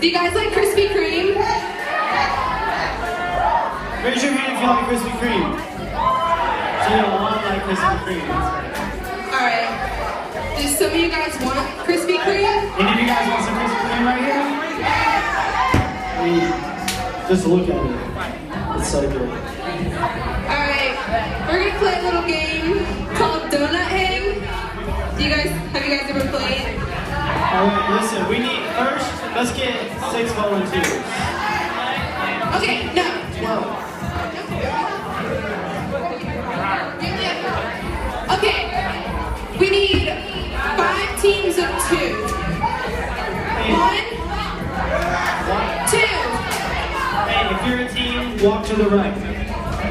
Do you guys like Krispy Kreme? Raise your hand if you like Krispy Kreme. So you all like Krispy Kreme. Alright. Do some of you guys want Krispy Kreme? Any of you guys want some Krispy Kreme right here? Just look at it. It's so good. Alright. We're gonna play a little game called Donut Hang. Have you guys ever played? Alright, listen, we need first, let's get 6 volunteers. Okay, no. Okay, we need 5 teams of 2. 1, 2. Hey, if you're a team, walk to the right.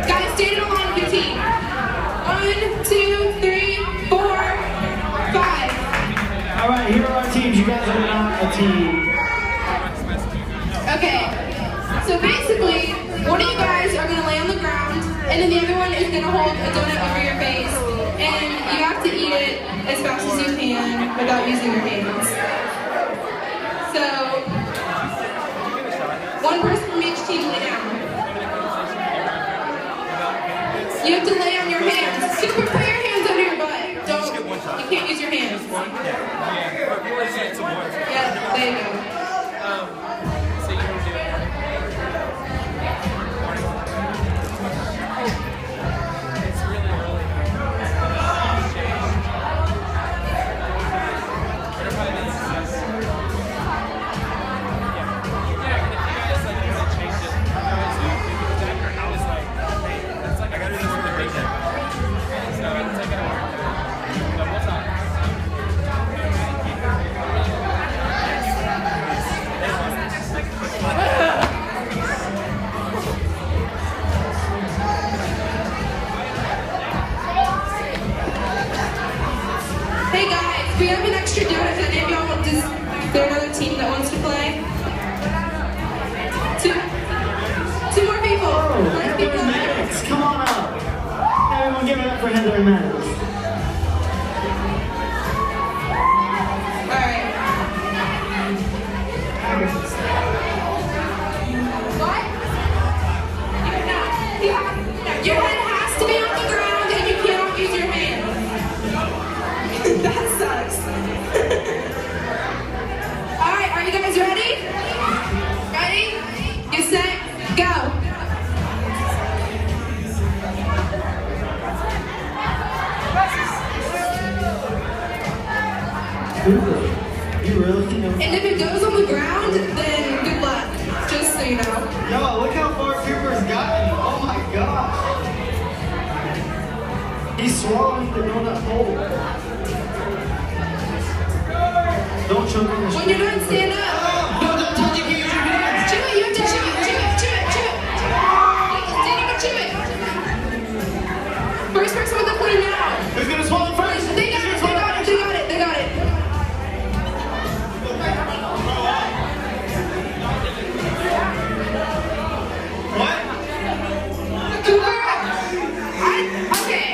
Guys, stand in a line with your team. 1, 2, 3, 4, 5. Alright, here are our teams. You guys are not a team. Okay, so basically, one of you guys are going to lay on the ground, and then the other one is going to hold a donut over your face, and you have to eat it as fast as you can without using your hands. So, one person from each team lay down. You have to lay on your hands. Super, put your hands under your butt. You can't use your hands. Yeah, there you go. Hey guys, we have an extra donut. Is there another team that wants to play? 2 more people. Heather and Maddox, come on up. Everyone give it up for Heather and Maddox. Alright. What? Your head has to be on the ground and you cannot use your hands. That sucks. Alright, are you guys ready? Ready? Get set, go. You really think I'm... And if it goes on the ground, then good luck. Just so you know. Yo, look how far Cooper's gotten. Oh my gosh. He's swallowing the donut whole. Don't choke on the When you're done, stand up. No, don't touch it. Use your hands. Chew it, you have to chew it, chew it, chew it, chew it. Stand up and chew it. First person with the clean now. Who's gonna swallow first? They got it, they got it, they got it, they got it. What? Cooper? Okay.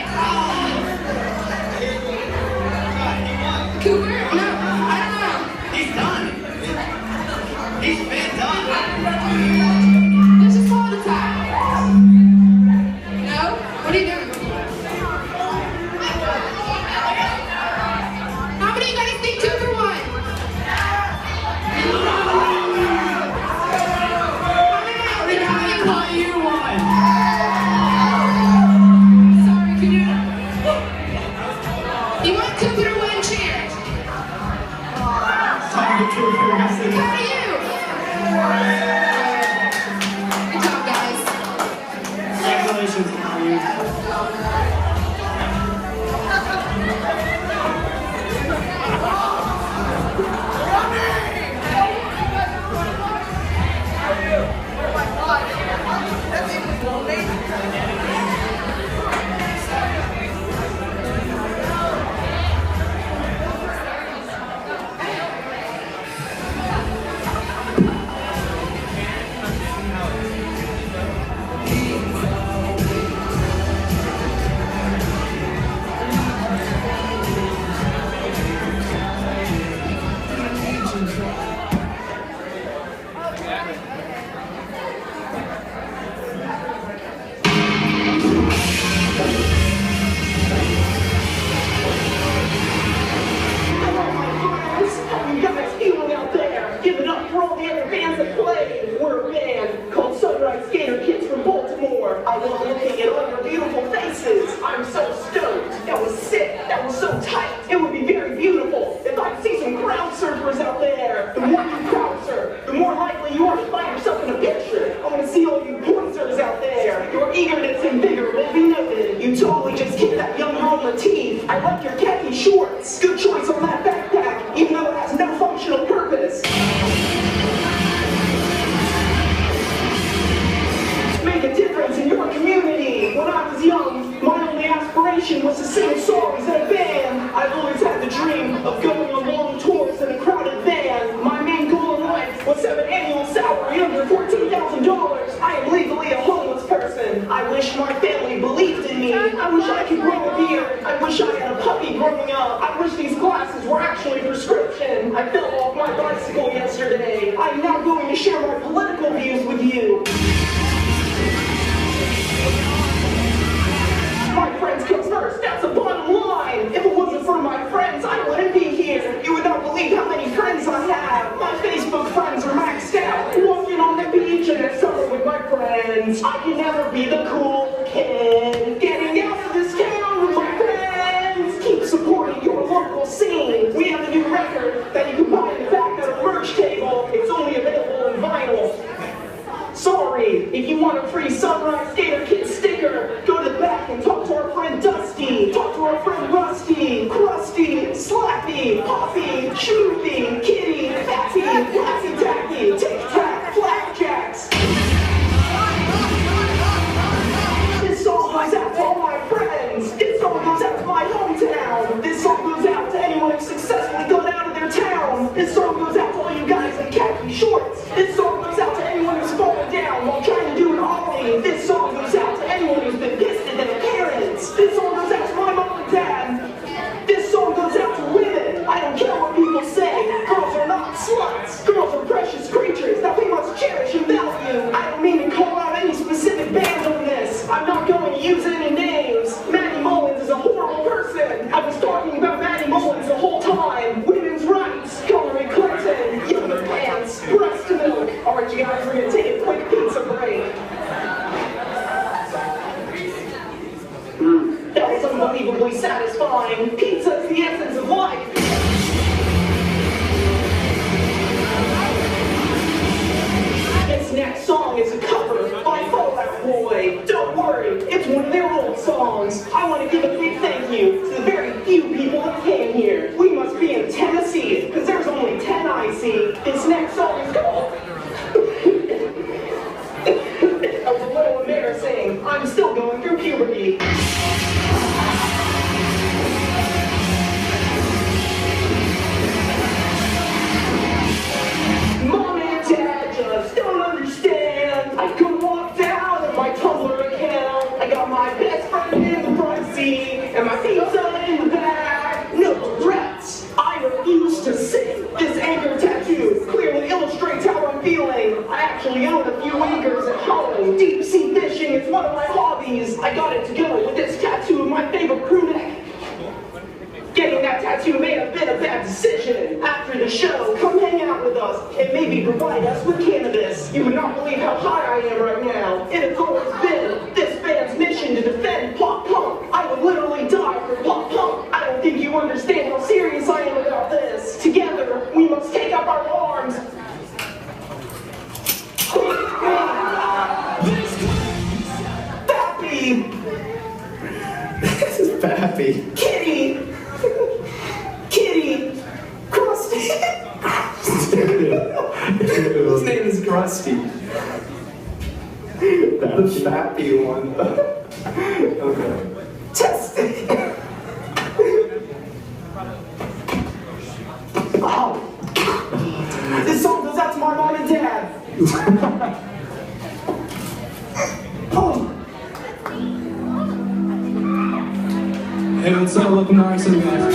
Cooper? No, I don't know. He's done. He's been done. Let's just call it a tie. No? What are you doing? How many of you guys think Cooper won? You won. Sorry, could you? You want Cooper to win? Cheer. Time to Cooper. How are you? I love looking at all your beautiful faces. I'm so stoked. That was sick. That was so tight. It would be very beautiful if I could see some crowd surfers out there. The more you crowd surf, the more likely you are to find yourself in a picture. I want to see all you pointers out there. Your eagerness and vigor will be noted. You totally just kicked that young girl in the teeth. I like your khaki shorts. Good choice on that backpack, even though it has no functional purpose. Make a difference in your community. When I was young, my only aspiration was to sing songs in a band. I've always had the dream of going on long tours in a crowded van. My main goal in life was to have an annual salary under $14,000. I am legally a homeless person. I wish my family believed in me. I wish I could grow a beard. I wish I had a puppy growing up. I wish these glasses were actually prescription. I fell off my bicycle yesterday. I'm now going to share my political views with you. My friends come first, that's the bottom line. If it wasn't for my friends, I wouldn't be here. You would not believe how many friends I have. My Facebook friends are maxed out. Walking on the beach in the summer with my friends. I can never be the cool kid. Getting out of this town with my friends. Keep supporting your local scene. We have a new record that you can buy in the back at a merch table. It's only available in vinyl. Sorry, if you want a free Sunrise Skater Kid sticker, go to the back and talk to our friend Dusty, talk to our friend Rusty, Krusty, Slappy, Poppy, Schmoopy, Kitty, Fatty, Wacky Tacky, Tic Tac, Flapjacks. This song goes out to all my friends. This song goes out to my hometown. This song goes out to anyone who successfully got out of their town. This song goes out to all you guys in khaki shorts. This song goes out to anyone who's fallen down while trying to do an ollie. This song goes out to anyone who's been pissed at their parents. This song goes out to my mom and dad. This song goes out to women. I don't care what people say. Girls are not sluts. Girls are precious creatures that we must cherish and value. I don't mean to call out any specific band on this. I'm not going to use any names. Maddie Mullins is a horrible person. I was talking about Maddie Mullins the whole time. Women's rights, Hillary Clinton, yoga pants, breast milk. Alright, you guys, we're going to take a quick pizza break. That was unbelievably satisfying. Pizza is the essence of life. This next song is a cover by Fall Out Boy. Don't worry, it's one of their old songs. I want to give a big thank you to the very few people that came here. We must be in Tennessee, because there's only 10 I see. This next song is called... That was a little embarrassing. I'm still going through puberty. Mom and Dad just don't understand. I could walk down on my Tumblr account. I got my best friend in the front seat and my pizza in the back. No regrets. I refuse to sing. This anchor tattoo clearly illustrates how I'm feeling. I actually own a few anchors at home. Deep sea fishing is one of my hobbies. I got it to go with this tattoo of my favorite crew neck. Getting that tattoo made a bit of bad decision. After the show, come hang out with us and maybe provide us with cannabis. You would not believe how high I am right now. It has always been this band's mission to defend pop punk. I would literally die for pop punk. I don't think you understand how serious I am about this. Together, we must take up our arms. Pappy! This is Pappy. Kitty! Kitty! Krusty! His name is Krusty. The Pappy one. Okay. Testing! Oh. This song goes out to my mom and dad. Oh. Hey, what's up? Welcome to RSM, guys.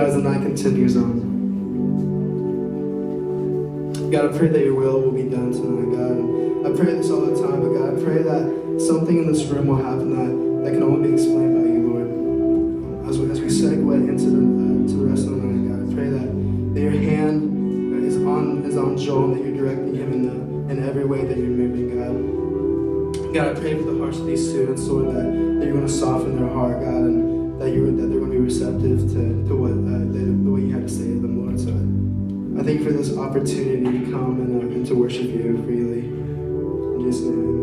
God, as the night continues on. God, I pray that your will be done tonight, God. And I pray this all the time, but God, I pray that something in this room will happen that can only be explained by you, Lord. As we segue into to the rest of the night, God, I pray that your hand is on Joel, and that you're directing him in every way that you're moving, God. God, I pray for the hearts of these students, Lord, that you're going to soften their heart, God, and that they're going to be receptive to what the way you have to say to them, Lord. So I thank you for this opportunity to come and to worship you freely. In Jesus' name, amen.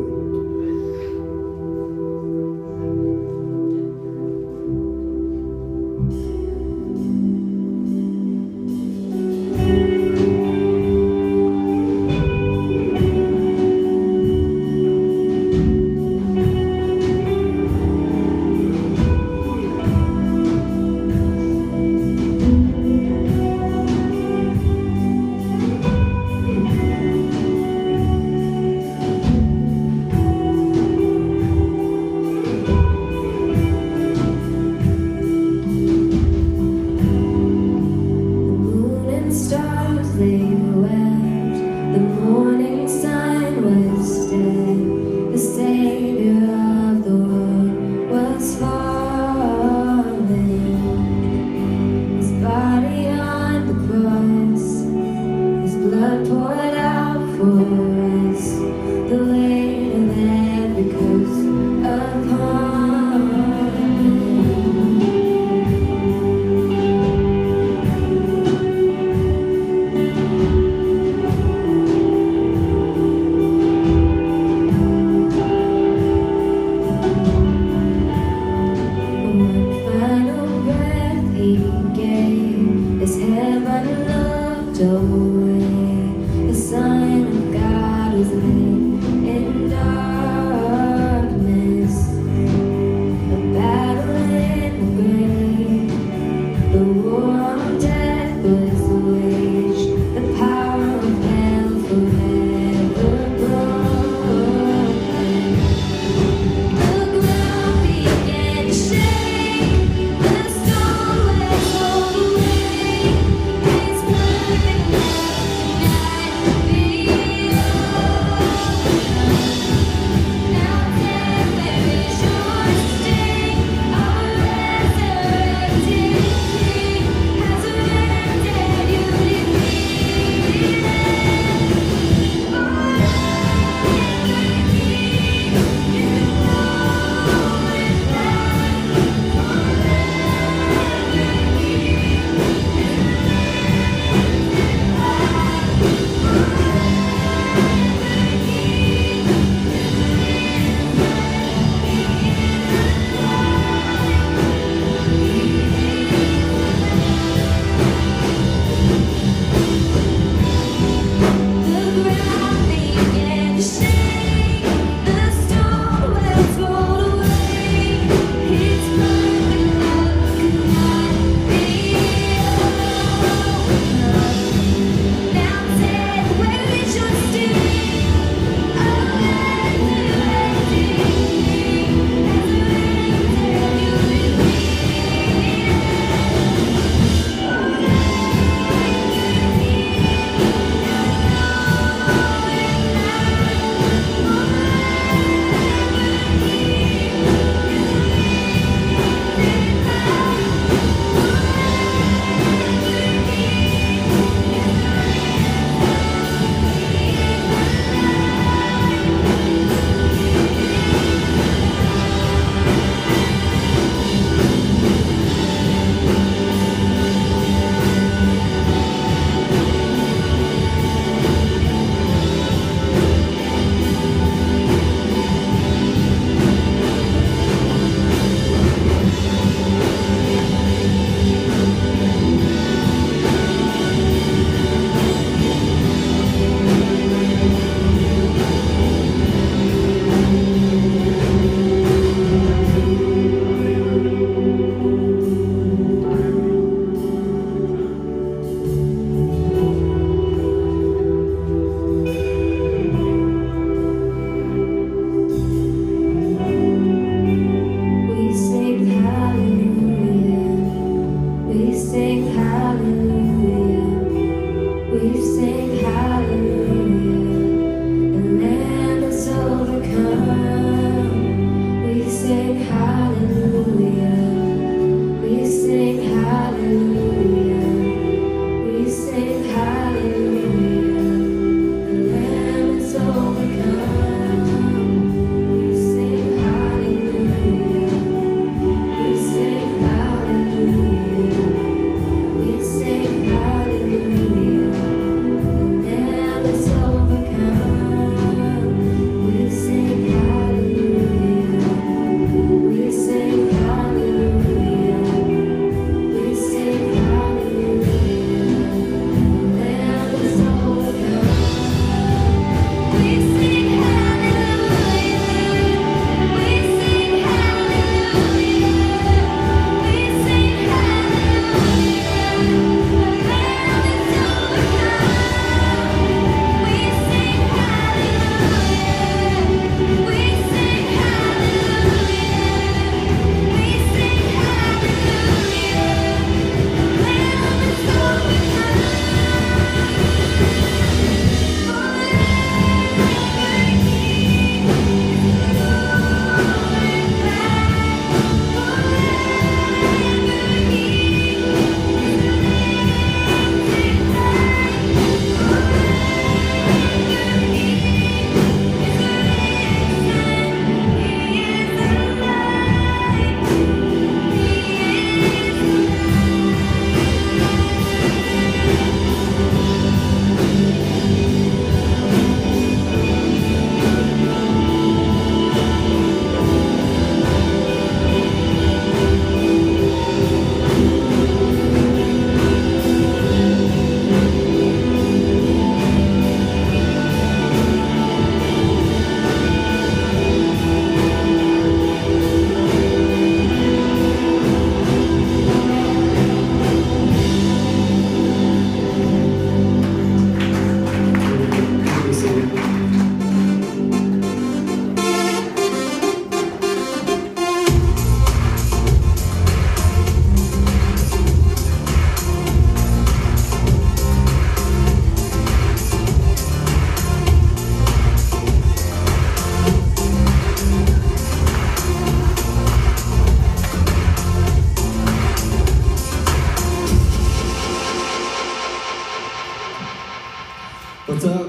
What's up?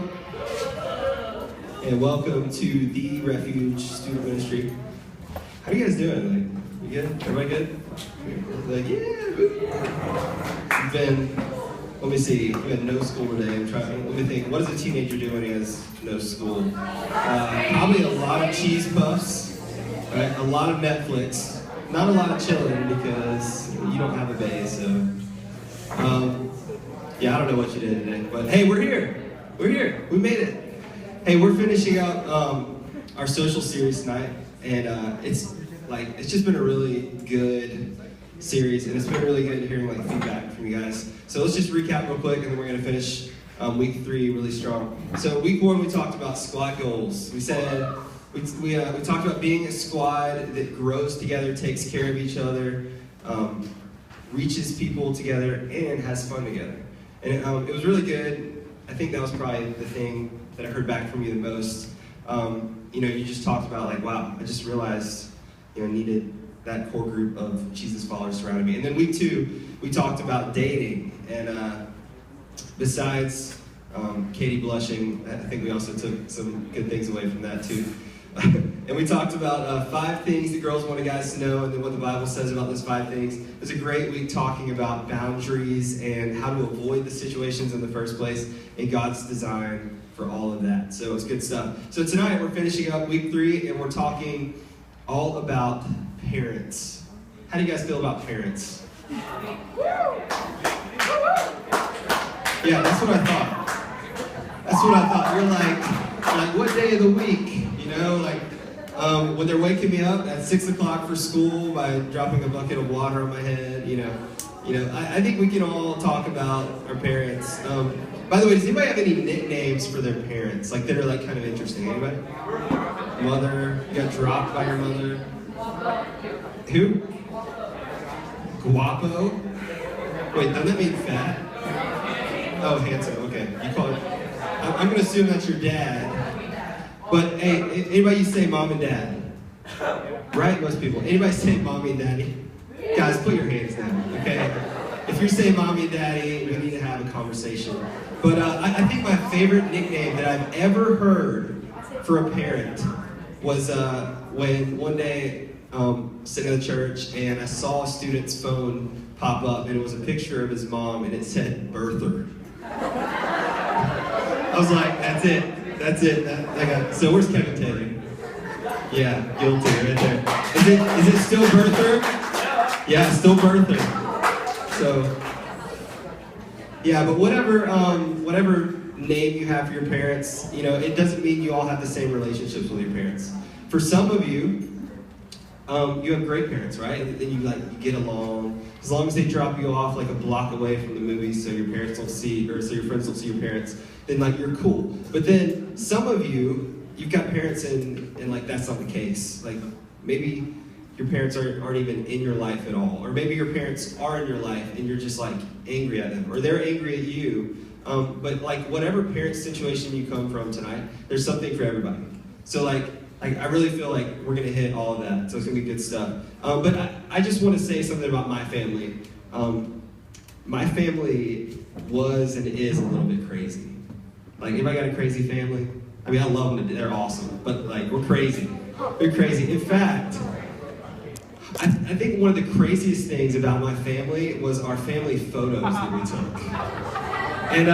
And welcome to the Refuge Student Ministry. How you guys doing? Like, you good? Everybody good? Like, yeah. You've been, let me see, you had no school today. Let me think, what does a teenager do when he has no school? Probably a lot of cheese puffs, right? A lot of Netflix. Not a lot of chilling because you don't have a bae, so. Yeah, I don't know what you did today, but hey, we're here. We're here. We made it. Hey, we're finishing up our social series tonight, and it's just been a really good series, and it's been really good hearing like feedback from you guys. So let's just recap real quick, and then we're gonna finish week 3 really strong. So week 1 we talked about squad goals. We said we talked about being a squad that grows together, takes care of each other, reaches people together, and has fun together. And it was really good. I think that was probably the thing that I heard back from you the most. You just talked about like, wow, I just realized, I needed that core group of Jesus followers surrounding me. And then week 2, we talked about dating. And besides Katie blushing, I think we also took some good things away from that too. And we talked about 5 things that girls want guys to know, and then what the Bible says about those 5 things. It was a great week talking about boundaries and how to avoid the situations in the first place and God's design for all of that. So it's good stuff. So tonight we're finishing up week 3, and we're talking all about parents. How do you guys feel about parents? Yeah, that's what I thought. That's what I thought. You're like what day of the week? When they're waking me up at 6 o'clock for school by dropping a bucket of water on my head, I think we can all talk about our parents. By the way, does anybody have any nicknames for their parents? Like that are like kind of interesting? Anybody? Mother? You got dropped by your mother? Who? Guapo? Wait, doesn't that mean fat? Oh, handsome. Okay, you call it. I'm gonna assume that's your dad. But hey, anybody say mom and dad? Right? Most people. Anybody say mommy and daddy? Guys, put your hands down, okay? If you're saying mommy and daddy, we need to have a conversation. But I think my favorite nickname that I've ever heard for a parent was when one day sitting in the church and I saw a student's phone pop up and it was a picture of his mom and it said birther. I was like, that's it. That's it. So where's Kevin Taylor? Yeah, guilty right there. Is it still birther? Yeah, still birther. So, yeah, but whatever name you have for your parents, you know, it doesn't mean you all have the same relationships with your parents. For some of you, you have great parents, right? And you get along. As long as they drop you off like a block away from the movies, so your parents don't see, or so your friends don't see your parents, then like you're cool. But then some of you, you've got parents and like that's not the case. Like maybe your parents aren't even in your life at all, or maybe your parents are in your life and you're just like angry at them, or they're angry at you. But like whatever parent situation you come from tonight, there's something for everybody. So like I really feel like we're going to hit all of that, so it's going to be good stuff. But I just want to say something about my family. My family was and is a little bit crazy. Like, anybody got a crazy family? I mean, I love them, they're awesome, but like, we're crazy. We're crazy. In fact, I think one of the craziest things about my family was our family photos that we took. And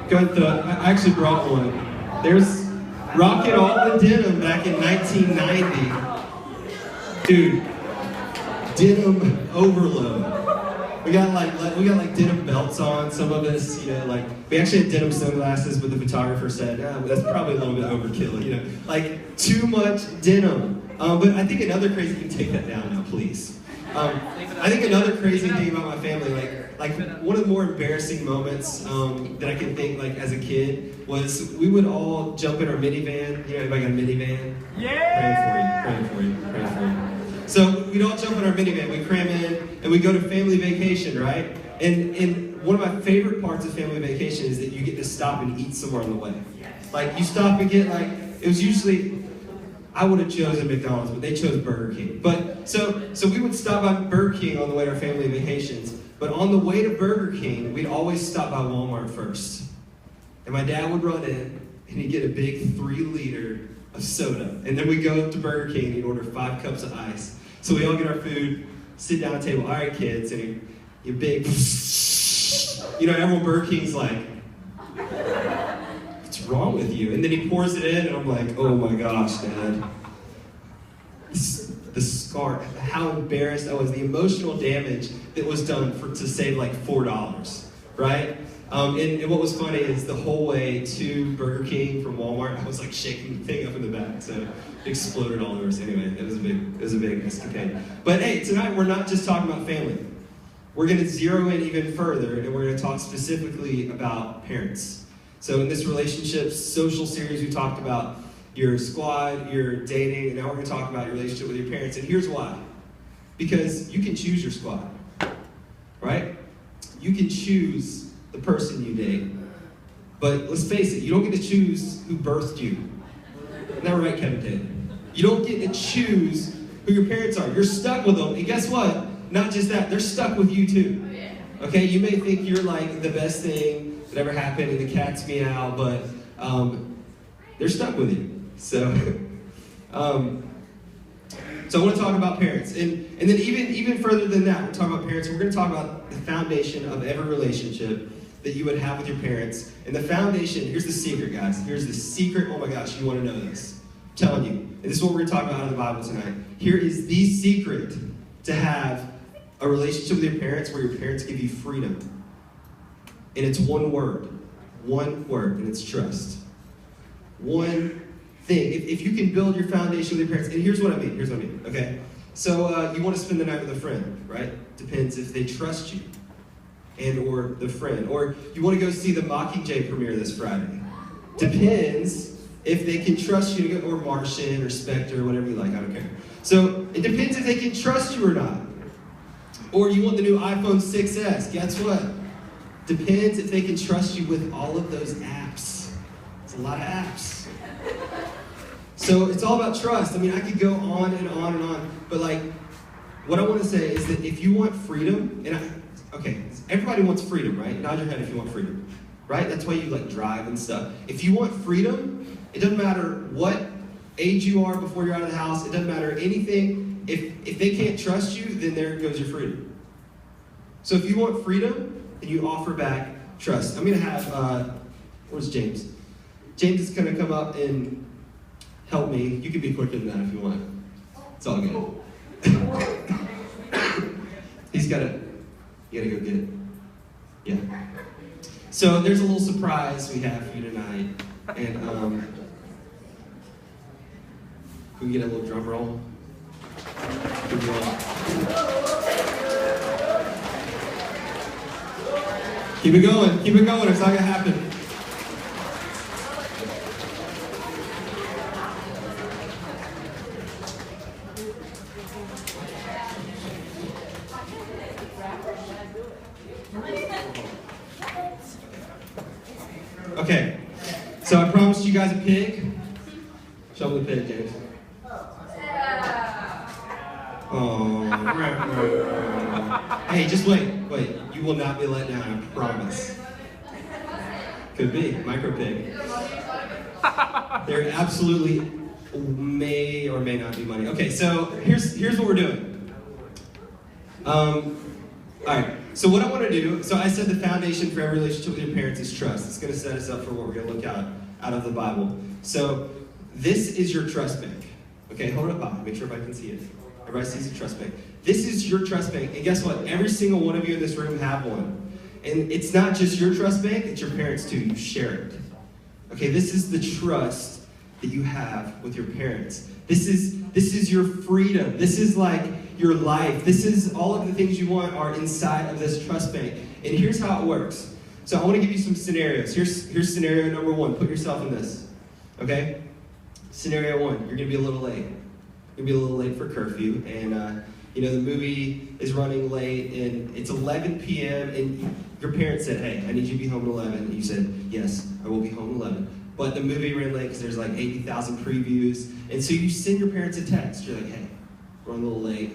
go ahead, I actually brought one. There's rocking all the denim back in 1990. Dude, denim overload. We got like denim belts on, some of us, you know, like, we actually had denim sunglasses, but the photographer said, that's probably a little bit overkill, you know, like, too much denim. But I think another crazy, you can take that down now, please. I think another crazy thing about my family, like one of the more embarrassing moments that I can think, like, as a kid, was we would all jump in our minivan. You know, everybody got a minivan? Yeah! Praying for you. So we'd all jump in our minivan, we cram in, and we go to family vacation, right? And one of my favorite parts of family vacation is that you get to stop and eat somewhere on the way. Like, you stop and get, like, it was usually, I would have chosen McDonald's, but they chose Burger King. But, so we would stop by Burger King on the way to our family vacations. But on the way to Burger King, we'd always stop by Walmart first. And my dad would run in, and he'd get a big 3-liter of soda. And then we'd go up to Burger King, and he'd order 5 cups of ice. So we all get our food, sit down at the table. All right, kids, and you big, you know, everyone Burger King's like, what's wrong with you? And then he pours it in, and I'm like, oh my gosh, Dad. The scar, how embarrassed I was, the emotional damage that was done to save like $4, right? And what was funny is the whole way to Burger King from Walmart, I was like shaking the thing up in the back, so it exploded all over us. Anyway, it was a big escapade. But hey, tonight we're not just talking about family. We're going to zero in even further, and we're going to talk specifically about parents. So in this relationships social series, we talked about your squad, your dating, and now we're going to talk about your relationship with your parents. And here's why. Because you can choose your squad, right? You can choose the person you date. But let's face it, you don't get to choose who birthed you. Isn't that right, Kevin Taylor? You don't get to choose who your parents are. You're stuck with them. And guess what? Not just that, they're stuck with you too. Okay, you may think you're like the best thing that ever happened and the cat's meow, but they're stuck with you. So I want to talk about parents. And then even further than that, we're talking about parents. We're going to talk about the foundation of every relationship that you would have with your parents. And the foundation, here's the secret, guys. Here's the secret. Oh my gosh, you want to know this. I'm telling you. And this is what we're going to talk about out of the Bible tonight. Here is the secret to have a relationship with your parents where your parents give you freedom. And it's one word, and it's trust. One thing. If you can build your foundation with your parents, and here's what I mean, okay? So you want to spend the night with a friend, right? Depends if they trust you and or the friend. Or you want to go see the Mockingjay premiere this Friday. Depends if they can trust you to go, or Martian or Spectre, whatever you like, I don't care. So it depends if they can trust you or not. Or you want the new iPhone 6S, guess what? Depends if they can trust you with all of those apps. It's a lot of apps. So it's all about trust. I mean, I could go on and on and on, but like, what I want to say is that if you want freedom, okay, everybody wants freedom, right? Nod your head if you want freedom, right? That's why you like drive and stuff. If you want freedom, it doesn't matter what age you are before you're out of the house. It doesn't matter anything. If they can't trust you, then there goes your freedom. So if you want freedom, then you offer back trust. I'm going to have, where's James? James is going to come up and help me. You can be quicker than that if you want. It's all good. You gotta go get it. Yeah. So there's a little surprise we have for you tonight. And can we get a little drum roll? Good roll. Keep it going, it's not gonna happen. Okay, so I promised you guys a pig. Show me the pig, James. Oh. Hey, just wait. You will not be let down, I promise. Could be, micro pig. There absolutely may or may not be money. Okay, so here's what we're doing. Alright, so what I want to do, so I said the foundation for every relationship with your parents is trust. It's going to set us up for what we're going to look out of the Bible. So this is your trust bank. Okay, hold it up high, make sure everybody can see it. Everybody sees a trust bank. This is your trust bank, and guess what? Every single one of you in this room have one. And it's not just your trust bank, it's your parents too. You share it. Okay, this is the trust that you have with your parents. This is your freedom. This is like your life. This is all of the things you want are inside of this trust bank. And here's how it works. So I want to give you some scenarios. Here's scenario number one. Put yourself in this. Okay? Scenario one, you're going to be a little late. You're going to be a little late for curfew. And, the movie is running late, and it's 11 p.m., and your parents said, hey, I need you to be home at 11. And you said, yes, I will be home at 11. But the movie ran late because there's like 80,000 previews. And so you send your parents a text. You're like, hey, we're a little late.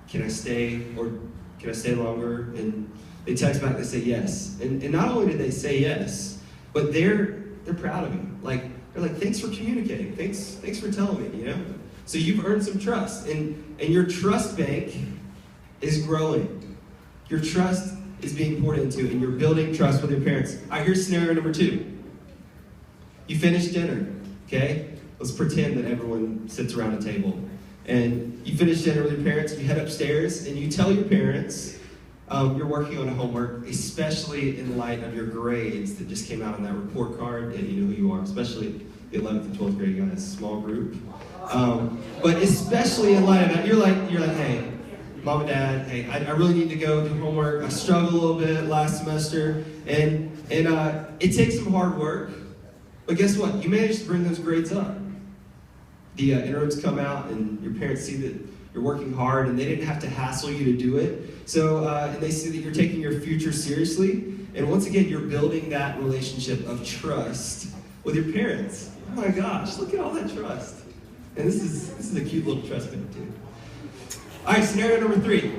Can I stay, or can I stay longer? And they text back, they say yes. And not only did they say yes, but they're proud of you. They're like, thanks for communicating. Thanks for telling me, So you've earned some trust. And your trust bank is growing. Your trust is being poured into, and you're building trust with your parents. All right, here's scenario number two. You finish dinner, okay? Let's pretend that everyone sits around a table. And you finish dinner with your parents, you head upstairs, and you tell your parents you're working on a homework, especially in light of your grades that just came out on that report card, and you know who you are, especially the 11th and 12th grade guys, small group. But especially in light of that, you're like, hey, Mom and Dad, hey, I really need to go do homework. I struggled a little bit last semester, and it takes some hard work. But guess what? You managed to bring those grades up. The interims come out, and your parents see that you're working hard, and they didn't have to hassle you to do it. So, and they see that you're taking your future seriously. And once again, you're building that relationship of trust with your parents. Oh my gosh, look at all that trust. And this is a cute little trust bank too. All right, scenario number three.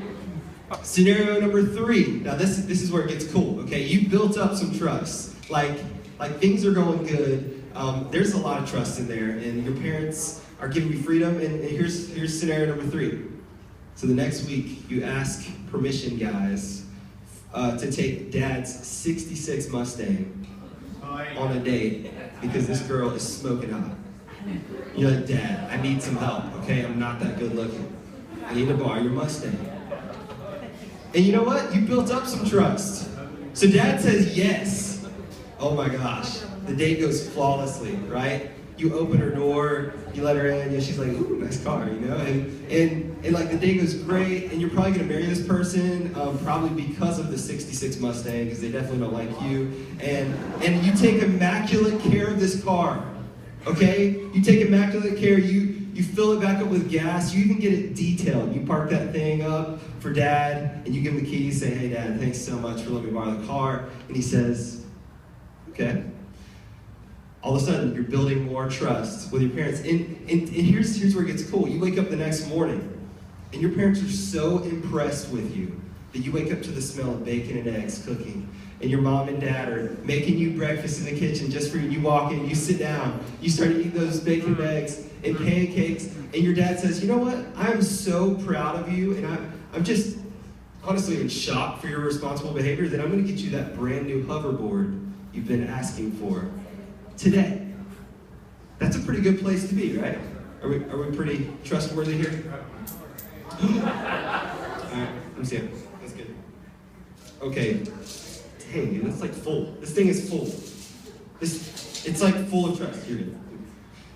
Scenario number three. Now this is where it gets cool. Okay, you built up some trust. Like things are going good. There's a lot of trust in there, and your parents are giving you freedom. And here's scenario number three. So the next week you ask permission, guys, to take Dad's '66 Mustang on a date because this girl is smoking hot. You're like, Dad, I need some help, okay? I'm not that good looking. I need to borrow your Mustang. And you know what? You built up some trust. So Dad says yes. Oh my gosh. The date goes flawlessly, right? You open her door, you let her in, and she's like, ooh, nice car, And like the day goes great, and you're probably gonna marry this person, probably because of the '66 Mustang, because they definitely don't like you. And you take immaculate care of this car. Okay? You take immaculate care, you fill it back up with gas, you even get it detailed. You park that thing up for Dad, and you give him the keys, say, hey Dad, thanks so much for letting me borrow the car. And he says, okay. All of a sudden, you're building more trust with your parents. And here's where it gets cool. You wake up the next morning, and your parents are so impressed with you that you wake up to the smell of bacon and eggs cooking. And your mom and dad are making you breakfast in the kitchen just for you. You walk in, you sit down, you start to eat those bacon and eggs and pancakes, and your dad says, you know what? I am so proud of you, and I'm just honestly in shock for your responsible behavior that I'm going to get you that brand new hoverboard you've been asking for today. That's a pretty good place to be, right? Are we pretty trustworthy here? All right, let me see it. That's good. Okay. dang, dude, that's like full. This thing is full. It's like full of trust. Here.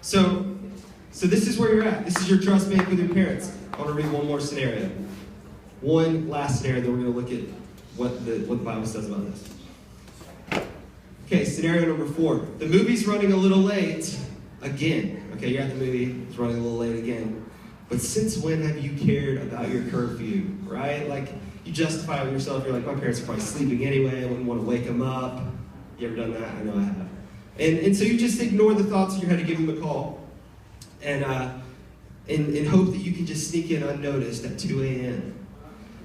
So this is where you're at. This is your trust bank with your parents. I want to read one more scenario. One last scenario, then we're going to look at what the Bible says about this. Okay, scenario number 4. The movie's running a little late again. Okay, you're at the movie, it's running a little late again. But since when have you cared about your curfew, right? Like, you justify it with yourself. You're like, my parents are probably sleeping anyway. I wouldn't want to wake them up. You ever done that? I know I have. And so you just ignore the thoughts in your head to give them a call. And hope that you can just sneak in unnoticed at 2 a.m.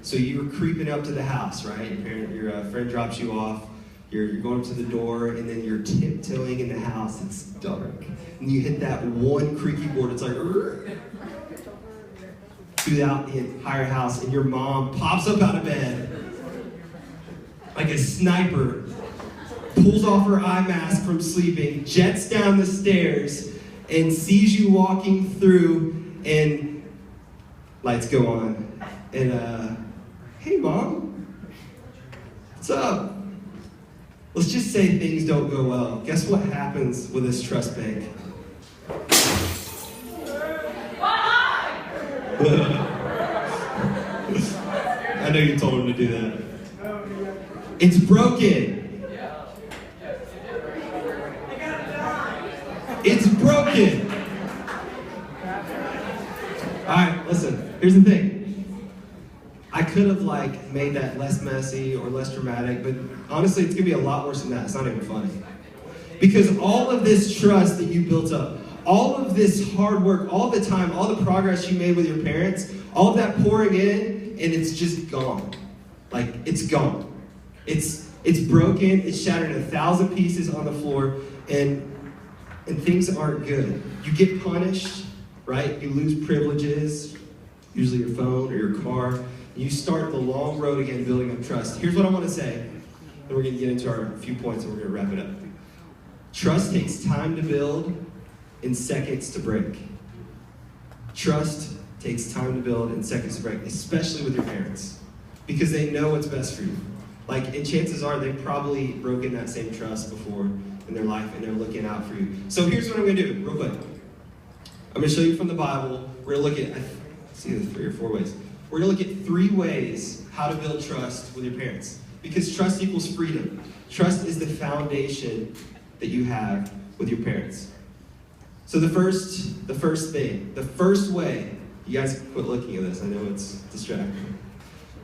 So you're creeping up to the house, right? Your friend drops you off. You're going up to the door, and then you're tiptoeing in the house. It's dark. And you hit that one creaky board. It's like, throughout the entire house, and your mom pops up out of bed like a sniper, pulls off her eye mask from sleeping, jets down the stairs, and sees you walking through, and lights go on. And, hey, Mom, what's up? Let's just say things don't go well. Guess what happens with this trust bank? I know you told him to do that. It's broken. It's broken. Alright, listen, here's the thing. I could have made that less messy or less dramatic, but honestly it's gonna be a lot worse than that. It's not even funny. Because all of this trust that you built up, all of this hard work, all the time, all the progress you made with your parents, all of that pouring in, and it's just gone. It's gone. It's broken, it's shattered in 1,000 pieces on the floor, and things aren't good. You get punished, right? You lose privileges, usually your phone or your car. You start the long road again building up trust. Here's what I want to say, and we're going to get into our few points and we're going to wrap it up. Trust takes time to build and seconds to break. Trust takes time to build and seconds to break, especially with your parents, because they know what's best for you. And chances are they've probably broken that same trust before in their life, and they're looking out for you. So here's what I'm going to do, real quick. I'm going to show you from the Bible. We're going to look at, it's either 3 or 4 ways. We're going to look at 3 ways how to build trust with your parents, because trust equals freedom. Trust is the foundation that you have with your parents. So the first way, you guys quit looking at this, I know it's distracting.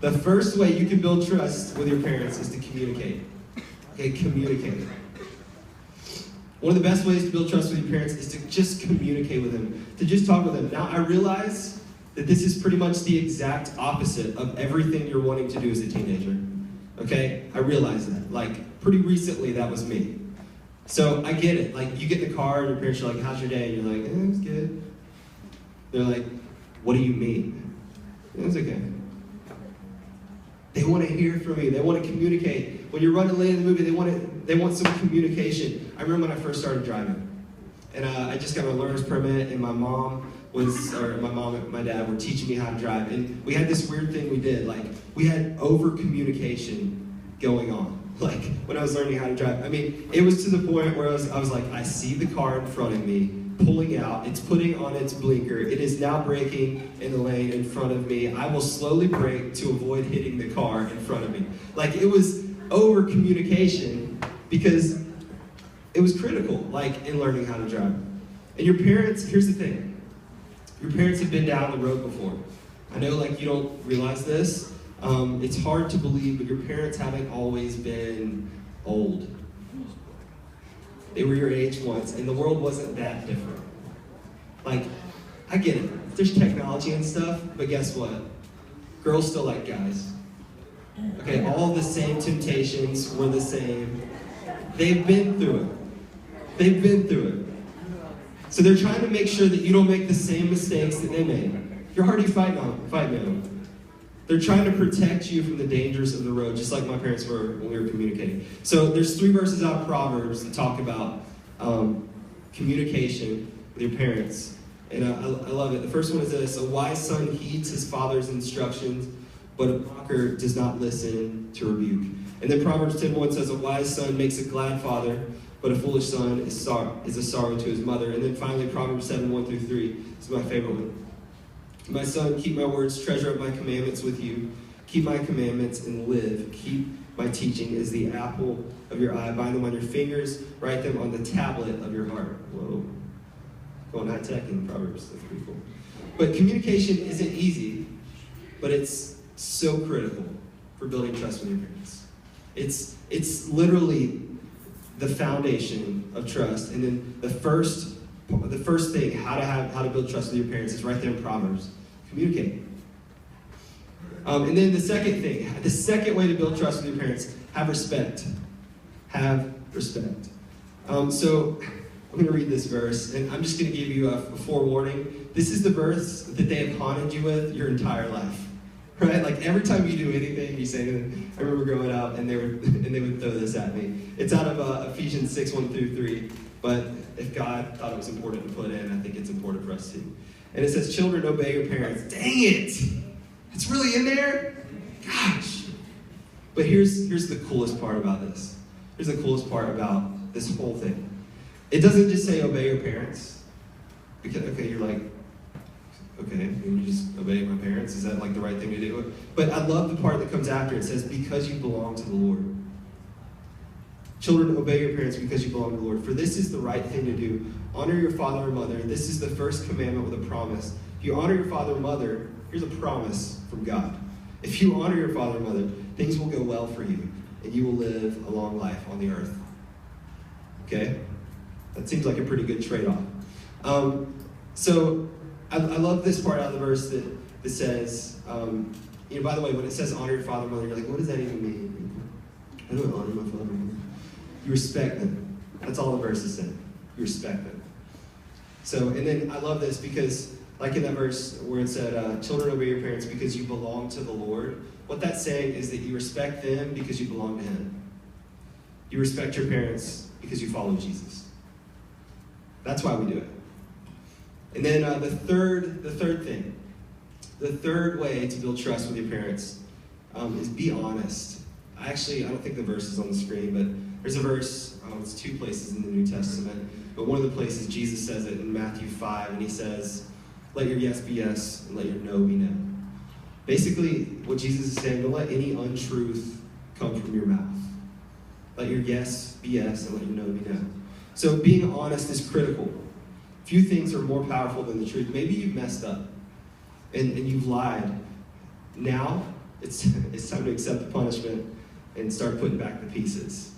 The first way you can build trust with your parents is to communicate. Okay, communicate. One of the best ways to build trust with your parents is to just communicate with them, to just talk with them. Now, I realize that this is pretty much the exact opposite of everything you're wanting to do as a teenager. Okay? I realize that. Pretty recently, that was me. So I get it. You get in the car and your parents are like, how's your day? And you're like, it's good. They're like, what do you mean? It's okay. They want to hear from you. They want to communicate. When you're running late in the movie, they want some communication. I remember when I first started driving. And I just got my learner's permit, and my mom and my dad were teaching me how to drive. And we had this weird thing we did. We had over-communication going on. When I was learning how to drive. I mean, it was to the point where I was like, I see the car in front of me pulling out. It's putting on its blinker. It is now braking in the lane in front of me. I will slowly brake to avoid hitting the car in front of me. It was over-communication because it was critical, in learning how to drive. And your parents, here's the thing. Your parents have been down the road before. I know, you don't realize this. It's hard to believe, but your parents haven't always been old. They were your age once, and the world wasn't that different. I get it. There's technology and stuff, but guess what? Girls still like guys. Okay, all the same temptations were the same. They've been through it. They've been through it. So they're trying to make sure that you don't make the same mistakes that they made. You're already fighting them. They're trying to protect you from the dangers of the road, just like my parents were when we were communicating. So there's 3 verses out of Proverbs that talk about communication with your parents. And I love it. The first one is this: a wise son heeds his father's instructions, but a mocker does not listen to rebuke. And then Proverbs 10:1 says, a wise son makes a glad father, but a foolish son is a sorrow to his mother. And then finally, Proverbs 7:1-3 is my favorite one. My son, keep my words, treasure up my commandments with you. Keep my commandments and live. Keep my teaching as the apple of your eye. Bind them on your fingers. Write them on the tablet of your heart. Whoa. Going high tech in Proverbs. That's pretty cool. But communication isn't easy, but it's so critical for building trust with your parents. It's literally the foundation of trust. And then the first thing, how to build trust with your parents, is right there in Proverbs. Communicate. And then the second way to build trust with your parents, have respect. Have respect. So I'm going to read this verse, and I'm just going to give you a forewarning. This is the verse that they have haunted you with your entire life. Right? Like every time you do anything, you say anything. I remember growing up, and they would throw this at me. It's out of Ephesians 6:1-3. But if God thought it was important to put in, I think it's important for us too. And it says, children, obey your parents. Dang it! It's really in there? Gosh. But here's the coolest part about this. Here's the coolest part about this whole thing. It doesn't just say obey your parents. Because, okay, you're like, okay, you just obey my parents? Is that like the right thing to do? But I love the part that comes after. It says, because you belong to the Lord. Children, obey your parents because you belong to the Lord. For this is the right thing to do. Honor your father and mother. This is the first commandment with a promise. If you honor your father and mother, here's a promise from God. If you honor your father and mother, things will go well for you, and you will live a long life on the earth. Okay? That seems like a pretty good trade-off. So I love this part out of the verse that says, by the way, when it says honor your father and mother, you're like, what does that even mean? I don't honor my father and mother. You respect them. That's all the verse is saying. You respect them. So, and then I love this because, like in that verse where it said, children, obey your parents because you belong to the Lord. What that's saying is that you respect them because you belong to Him. You respect your parents because you follow Jesus. That's why we do it. And then the third thing, the third way to build trust with your parents is be honest. I don't think the verse is on the screen, but there's a verse, it's two places in the New Testament, but one of the places Jesus says it in Matthew 5, and He says, let your yes be yes, and let your no be no. Basically, what Jesus is saying, don't let any untruth come from your mouth. Let your yes be yes, and let your no be no. So being honest is critical. Few things are more powerful than the truth. Maybe you've messed up, and you've lied. Now, it's time to accept the punishment and start putting back the pieces.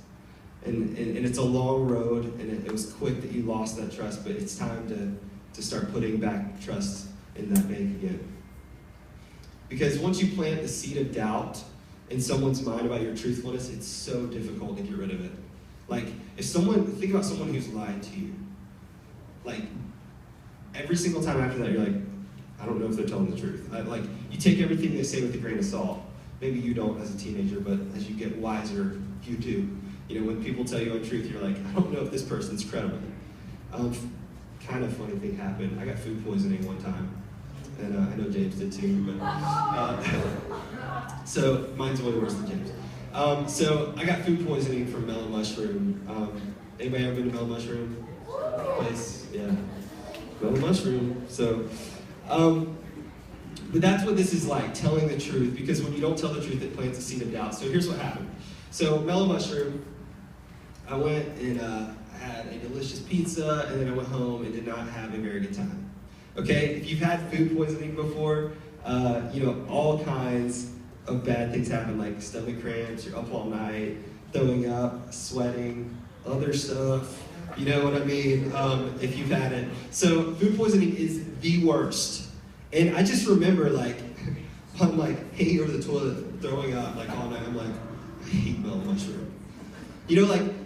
And it's a long road, and it was quick that you lost that trust, but it's time to start putting back trust in that bank again. Because once you plant the seed of doubt in someone's mind about your truthfulness, it's so difficult to get rid of it. Like, think about someone who's lied to you. Like, every single time after that, you're like, I don't know if they're telling the truth. You take everything they say with a grain of salt. Maybe you don't as a teenager, but as you get wiser, you do. When people tell you untruth, you're like, I don't know if this person's credible. Kind of funny thing happened. I got food poisoning one time, and I know James did too. But so mine's way worse than James. So I got food poisoning from melon mushroom. Anybody ever been to melon mushroom place? Yeah, melon mushroom. So, but that's what this is like, telling the truth. Because when you don't tell the truth, it plants a seed of doubt. So here's what happened. So melon mushroom, I went and I had a delicious pizza, and then I went home and did not have a very good time. Okay, if you've had food poisoning before, all kinds of bad things happen, like stomach cramps, you're up all night, throwing up, sweating, other stuff. You know what I mean? If you've had it. So food poisoning is the worst. And I just remember, I'm hanging over the toilet, throwing up, all night. I'm like, I hate melon mushroom.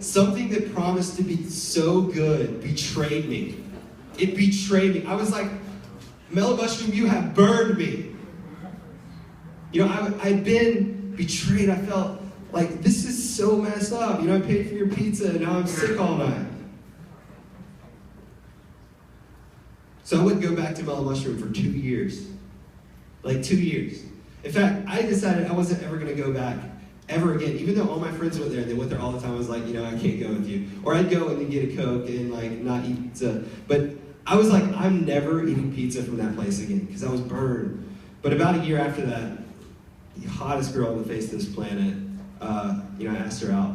Something that promised to be so good betrayed me. It betrayed me. I was like, melon mushroom, you have burned me. I'd been betrayed. I felt like, this is so messed up. I paid for your pizza, and now I'm sick all night. So I wouldn't go back to melon mushroom for 2 years. 2 years. In fact, I decided I wasn't ever going to go back ever again. Even though all my friends went there, they went there all the time. I was like, I can't go with you. Or I'd go and then get a Coke and like not eat pizza. But I was like, I'm never eating pizza from that place again because I was burned. But about a year after that, the hottest girl on the face of this planet, I asked her out,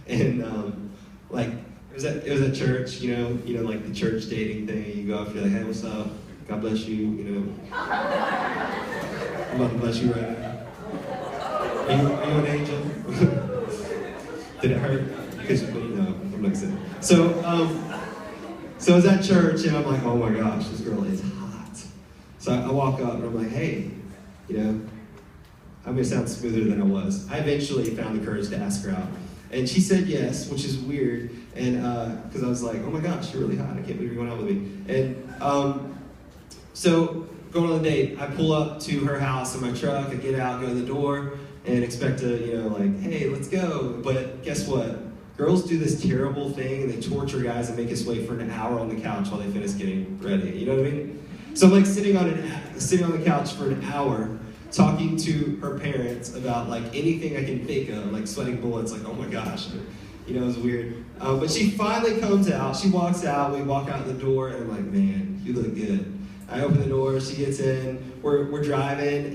and it was at church, like the church dating thing. You go up, you're like, hey, what's up? God bless you, I'm about to bless you right now. Are you an angel? Did it hurt? Because no, I'm not saying. So I was at church and I'm like, oh my gosh, this girl is hot. So I walk up and I'm like, hey, I'm gonna sound smoother than I was. I eventually found the courage to ask her out. And she said yes, which is weird. And because I was like, oh my gosh, you're really hot. I can't believe you're going out with me. And so going on the date, I pull up to her house in my truck. I get out, go to the door, and expect to, hey, let's go. But guess what? Girls do this terrible thing, and they torture guys and make us wait for an hour on the couch while they finish getting ready. You know what I mean? So I'm like sitting on the couch for an hour, talking to her parents about like anything I can think of, like sweating bullets, like, oh my gosh. It was weird. But she finally comes out. She walks out. We walk out the door, and I'm like, man, you look good. I open the door. She gets in. We're driving,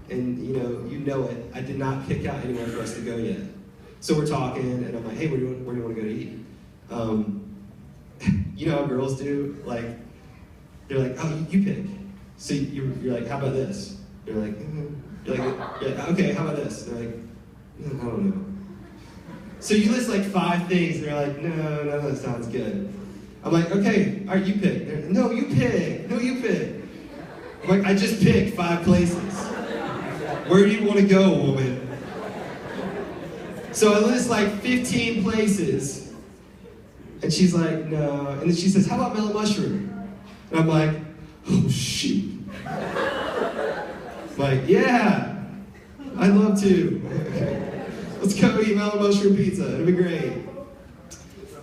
and you know it. I did not pick out anywhere for us to go yet. So we're talking, and I'm like, hey, where do you want to go to eat? You know how girls do? Like, they're like, oh, you pick. So you're like, how about this? You're like, you're like, okay, how about this? They're like, I don't know. So you list like 5 things, and they're like, no, none of that sounds good. I'm like, okay, all right, you pick. Like, no, you pick. I'm like, I just picked 5 places. Where do you want to go, woman? So I list like 15 places, and she's like, no. And then she says, how about mellow mushroom? And I'm like, oh, shoot. I'm like, yeah, I'd love to. Let's go eat mellow mushroom pizza. It'll be great.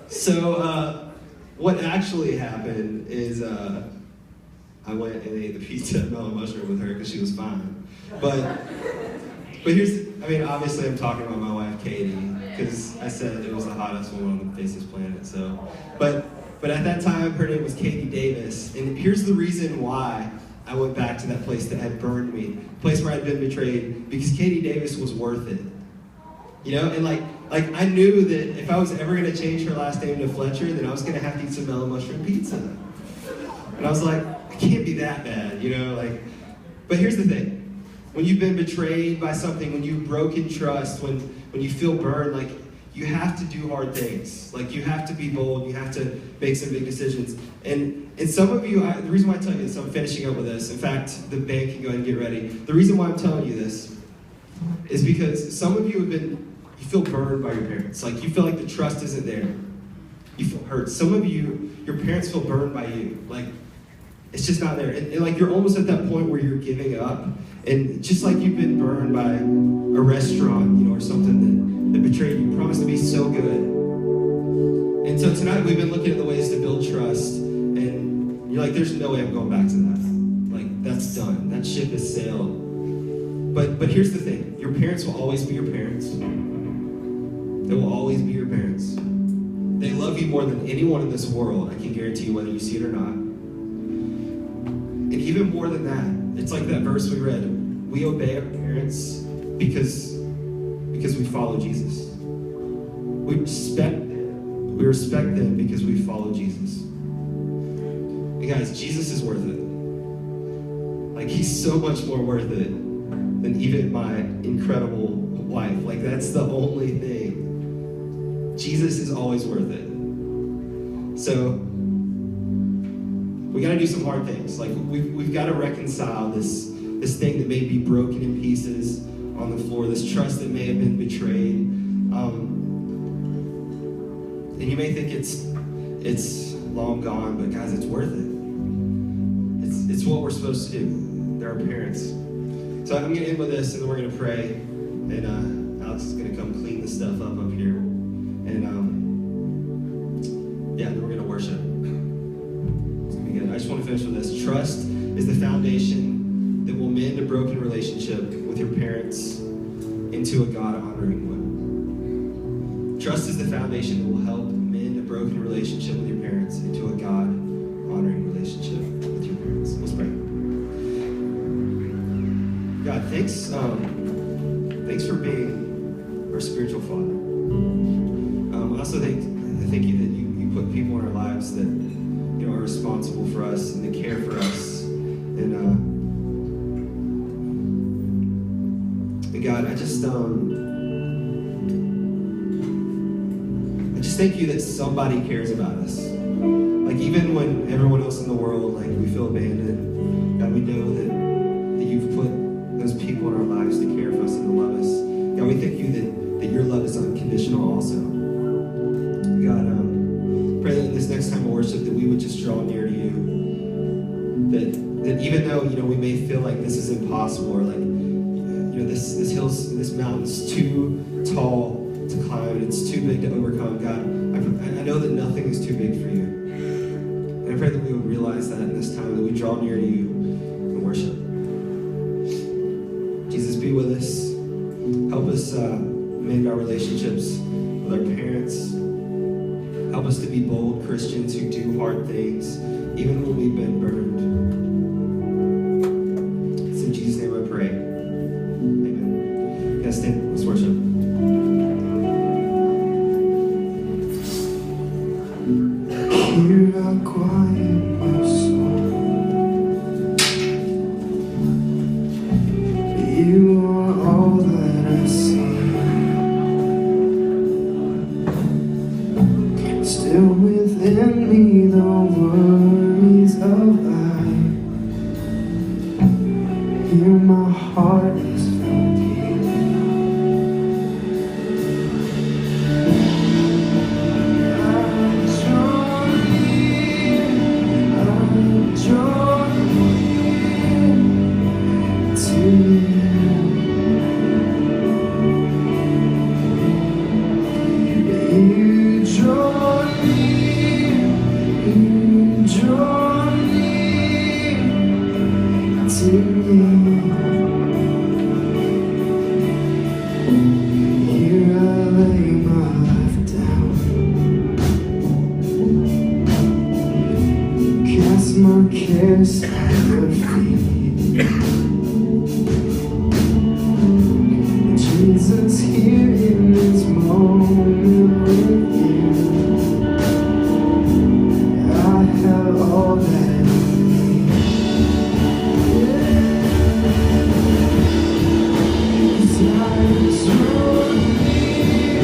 So what actually happened is I went and ate the pizza and mellow mushroom with her because she was fine. But obviously I'm talking about my wife, Katie, because I said it was the hottest woman on the face of this planet. So, but at that time, her name was Katie Davis. And here's the reason why I went back to that place that had burned me, a place where I'd been betrayed, because Katie Davis was worth it. And like I knew that if I was ever going to change her last name to Fletcher, then I was going to have to eat some mellow mushroom pizza. And I was like, I can't be that bad, But here's the thing. When you've been betrayed by something, when you've broken trust, when you feel burned, like, you have to do hard things. Like, you have to be bold. You have to make some big decisions. And some of you, the reason why I'm telling you this, I'm finishing up with this. In fact, the band can go ahead and get ready. The reason why I'm telling you this is because some of you you feel burned by your parents. Like, you feel like the trust isn't there. You feel hurt. Some of you, your parents feel burned by you. Like, it's just not there. And like, you're almost at that point where you're giving up. And just like you've been burned by a restaurant, or something that betrayed you, promised to be so good. And so tonight we've been looking at the ways to build trust. And you're like, there's no way I'm going back to that. Like, that's done. That ship has sailed. But here's the thing. Your parents will always be your parents. They will always be your parents. They love you more than anyone in this world, I can guarantee you, whether you see it or not. And even more than that, it's like that verse we read. We obey our parents because we follow Jesus. We respect them because we follow Jesus. And guys, Jesus is worth it. Like, he's so much more worth it than even my incredible wife. Like, that's the only thing. Jesus is always worth it. So we got to do some hard things. Like, we've got to reconcile this thing that may be broken in pieces on the floor, this trust that may have been betrayed. And you may think it's long gone, but guys, it's worth it. It's what we're supposed to do. They're our parents. So I'm going to end with this, and then we're going to pray. And Alex is going to come clean this stuff up here. And then we're going to worship. It's going to be good. I just want to finish with this. Trust is the foundation that will mend a broken relationship with your parents into a God-honoring one. Trust is the foundation that will help mend a broken relationship with your parents into a God-honoring relationship with your parents. Let's pray. God, thanks for being our spiritual Father. I also thank you that you put people in our lives that are responsible for us and that care for us. And God, I just thank you that somebody cares about us. Like even when everyone else in the world, like we feel abandoned, God, we know that you've put those people in our lives to care for us and to love us. God, we thank you that your love is unconditional also. God, pray that this next time of worship that we would just draw near to you. That even though we may feel like this is impossible, or like this mountain's too tall to climb, and it's too big to overcome. God, I know that nothing is too big for you. And I pray that we would realize that in this time, that we draw near to you and worship. Jesus, be with us. Help us mend our relationships with our parents. Help us to be bold Christians who do hard things, even when we've been burned. It's in Jesus' name I pray. Amen. Guys, stand. Let's worship. Here I quiet my soul. You are all that I see. Still within me the worries of life. Here my heart is found healing. I'm drawn near to you. You draw near to me. Here I lay my life down, cast my cares at your feet. Jesus, here in this moment with you, I have all that I need. 'Cause I'm drawn near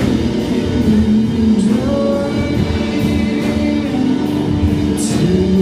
to you.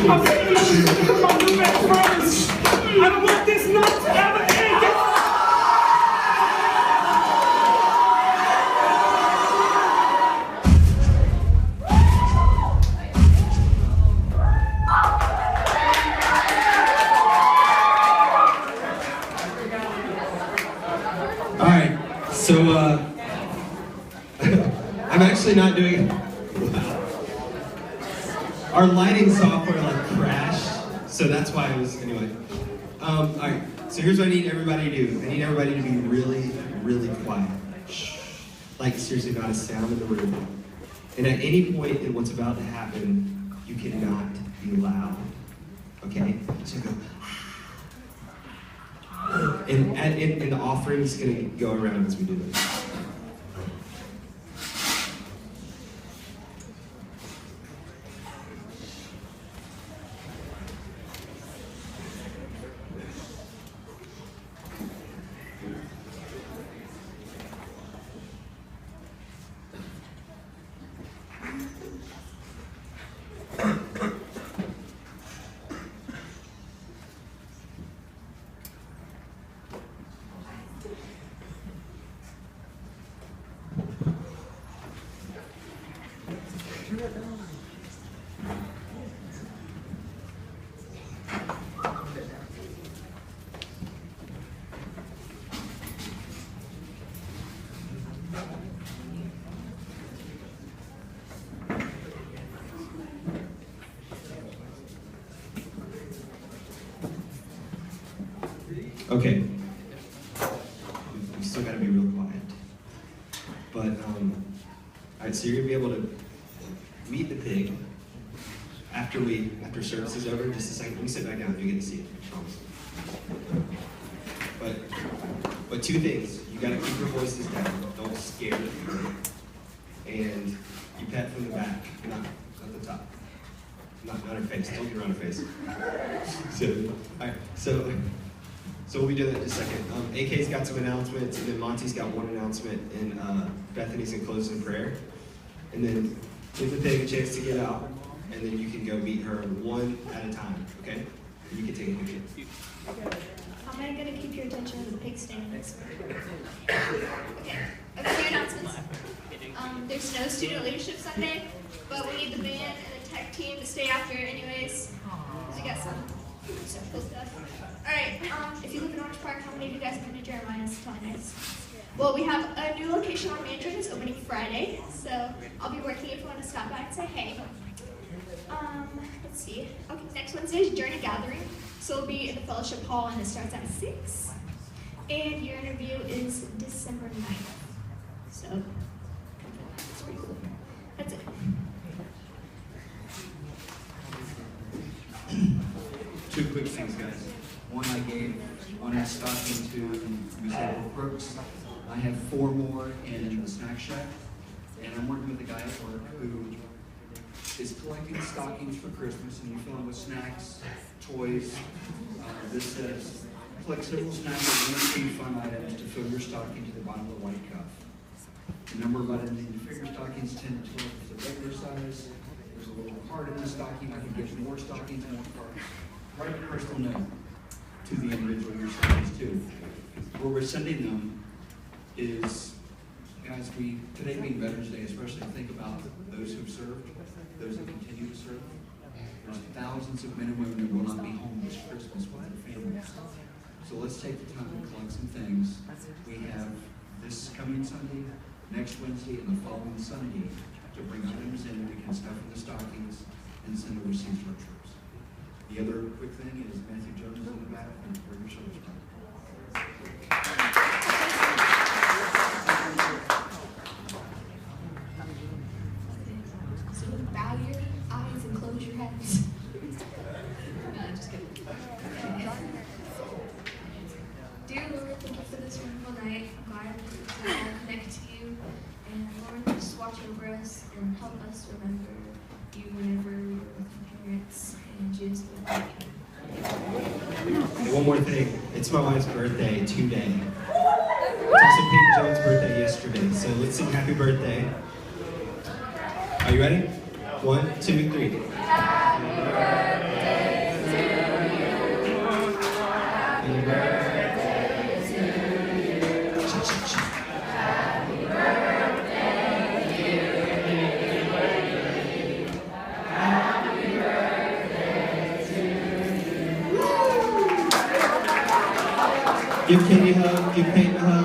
I'm taking this to my new best friends. I don't want this night to ever end. All right, so I'm actually not doing. Our lighting software crashed, so that's why I was anyway. All right, so here's what I need everybody to do. I need everybody to be really, really quiet. Shh. Like seriously, not a sound in the room. And at any point in what's about to happen, you cannot be loud. Okay? So go. And the offering is going to go around as we do this. Okay. We still gotta be real quiet. But, alright, so you're gonna be able to meet the pig after service is over. Just a second. Let me sit back down. You get to see it. I promise. But two things. You gotta keep your voices down. Don't scare the people. And you pet from the back, not the top. Not her face. Don't get around her face. Alright, so we'll be doing that in just a second. AK's got some announcements, and then Monty's got one announcement, and Bethany's gonna close in prayer. And then give the pig a chance to get out, and then you can go meet her one at a time, okay? And you can take a picture. How am I going to keep your attention as the pig stands? Okay, I have 2 announcements. There's no student leadership Sunday, but we need the band and the tech team to stay after anyways. I got some cool stuff. Alright, if you live in Orange Park, how many of you guys have been to Jeremiah's? It's probably nice. Well, we have a new location on Mandarin that's opening Friday, so I'll be working if you want to stop by and say hey. Let's see. Okay, next Wednesday is Journey Gathering. So we'll be in the fellowship hall and it starts at 6. And your interview is December 9th. So, that's pretty cool. That's it. 2 quick things, guys. One I gave, one is stocking to Musable Crooks. I have 4 more in the snack shack. And I'm working with a guy at work who is collecting stockings for Christmas, and you fill them with snacks, toys. This says, collect several snacks and guaranteed fun items to fill your stocking to the bottom of the white cup. The number of items in your figure stockings, 10 to 12 is the regular size. There's a little card in the stocking. I can give more stockings, more cards. Write a personal note to the individual your stockings to. Where we're sending them is, guys, today being Veterans Day, especially think about those who've served, those that continue to serve. There's thousands of men and women who will not be home this Christmas with their families. So let's take the time to collect some things. We have this coming Sunday, next Wednesday, and the following Sunday to bring items in. We can stuff in the stockings and send the receipts to our troops. The other quick thing is Matthew Jones is in the back and bring your shoulders down. So bow your eyes and close your heads. No, just kidding. Dear Lord, thank you for this wonderful night. I'm glad to connect to you. And Lord, just watch over us and help us remember you whenever we're with our parents. And Jesus, Hey, one more thing. It's my wife's birthday today. It's also Peyton Jones' birthday yesterday, so let's sing happy birthday. Are you ready? 1, 2, 3. Happy birthday to you. Happy birthday to you. Happy birthday, dear Peyton. Happy birthday to you. Give Katie a hug. Give Peyton a hug.